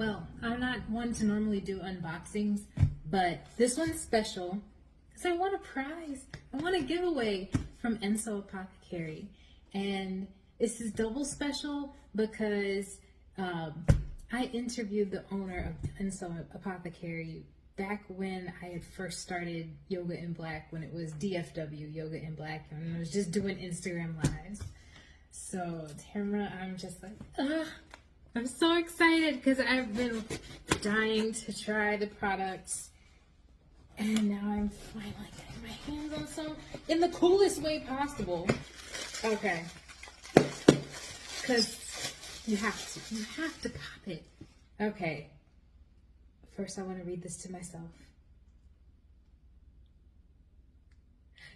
Well, I'm not one to normally do unboxings, but this one's special because I won a prize. I won a giveaway from Enso Apothecary. And this is double special because I interviewed the owner of Enso Apothecary back when I had first started Yoga in Black, when it was DFW Yoga in Black, and I was just doing Instagram lives. So Tamara, I'm just like, I'm so excited because I've been dying to try the products, and now I'm finally getting my hands on some in the coolest way possible. Okay, because you have to pop it. Okay, first I want to read this to myself.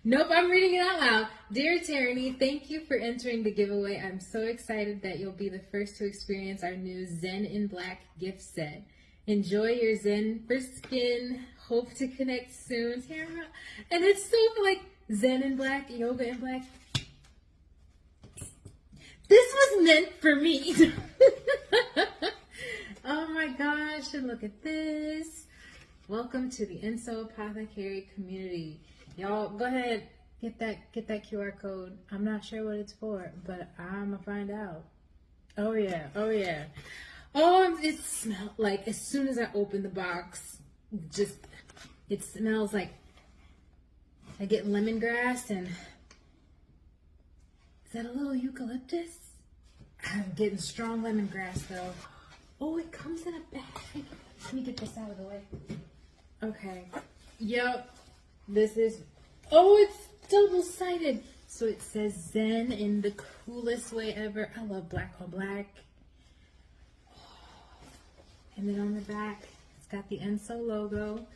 Nope, I'm reading it out loud. Dear Tyranny, thank you for entering the giveaway. I'm so excited that you'll be the first to experience our new Zen in Black gift set. Enjoy your Zen for skin. Hope to connect soon, Tamara. And it's so like Zen in Black, Yoga in Black. This was meant for me. Oh my gosh, and look at this. Welcome to the Enso Apothecary community. Y'all, go ahead, get that QR code. I'm not sure what it's for, but I'm gonna find out. Oh yeah. Oh, it smells like, as soon as I open the box, it smells like I get lemongrass and, is that a little eucalyptus? I'm getting strong lemongrass though. Oh, it comes in a bag. Let me get this out of the way. Okay. Yep. This is, it's double-sided. So it says Zen in the coolest way ever. I love black on black. And then on the back, it's got the Enso logo.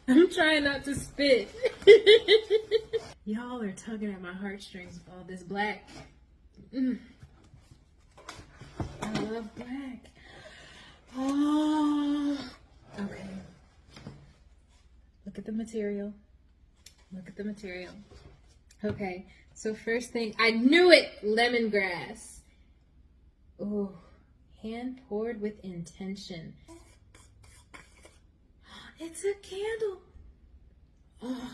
I'm trying not to spit. Y'all are tugging at my heartstrings with all this black. I love black. Oh, okay. Look at the material. Okay, so first thing, I knew it, lemongrass. Oh, hand poured with intention. It's a candle. Oh.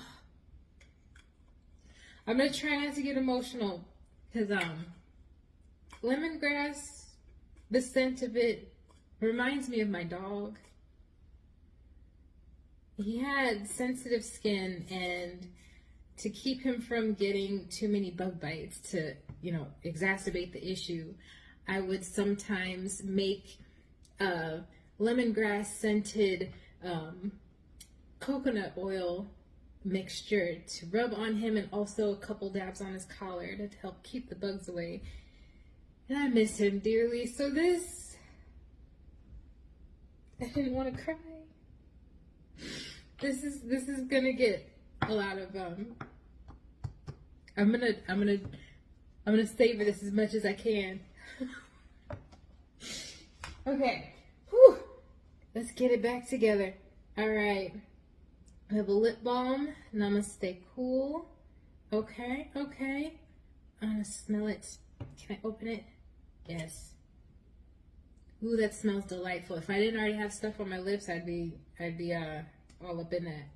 I'm gonna try not to get emotional because lemongrass, the scent of it reminds me of my dog. He had sensitive skin, and to keep him from getting too many bug bites to, exacerbate the issue, I would sometimes make lemongrass scented coconut oil mixture to rub on him, and also a couple dabs on his collar to help keep the bugs away. And I miss him dearly. So this, I didn't want to cry. This is gonna get a lot of I'm gonna savor this as much as I can. Okay. Whew. Let's get it back together. All right. I have a lip balm. Namaste Cool. Okay. I'm gonna smell it. Can I open it? Yes. Ooh, that smells delightful. If I didn't already have stuff on my lips, I'd be all up in that.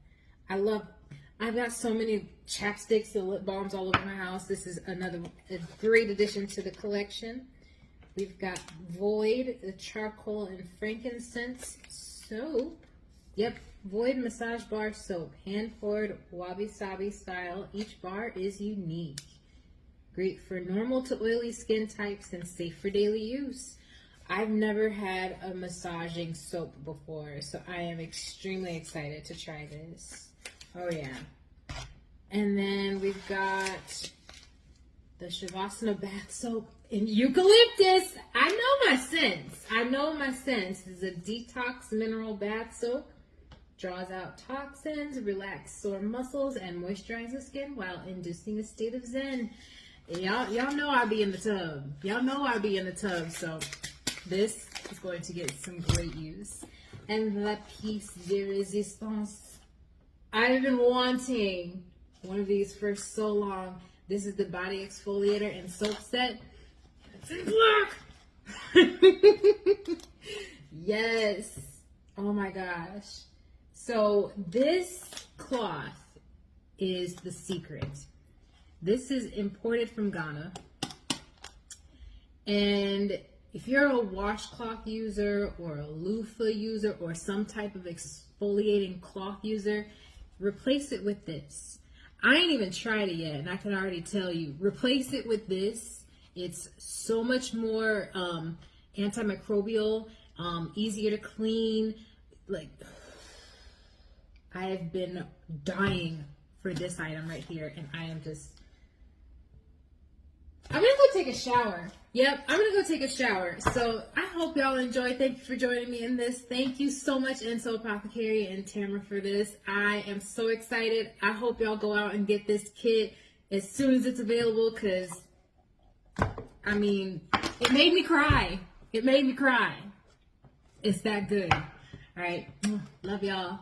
I've got so many chapsticks and lip balms all over my house. This is a great addition to the collection. We've got Void, the charcoal and frankincense soap. Yep, Void massage bar soap, hand poured wabi-sabi style. Each bar is unique. Great for normal to oily skin types and safe for daily use. I've never had a massaging soap before, so I am extremely excited to try this. Oh yeah. And then we've got the Shavasana bath soap in eucalyptus. I know my scents. This is a detox mineral bath soap. Draws out toxins, relax sore muscles, and moisturize the skin while inducing a state of zen. Y'all know I be in the tub. So this is going to get some great use. And La Piece de Resistance. I've been wanting one of these for so long. This is the body exfoliator and soap set. It's in black. Yes. Oh my gosh. So this cloth is the secret. This is imported from Ghana. And if you're a washcloth user or a loofah user or some type of exfoliating cloth user, replace it with this. I ain't even tried it yet, and I can already tell you, replace it with this. It's so much more antimicrobial, easier to clean. Like, I have been dying for this item right here, and I am just... I'm gonna go take a shower. Yep, I'm gonna go take a shower. So I hope y'all enjoy. Thank you for joining me in this. Thank you so much, Enso Apothecary and Tamara, for this. I am so excited. I hope y'all go out and get this kit as soon as it's available, because, I mean, it made me cry. It made me cry. It's that good. All right. Love y'all.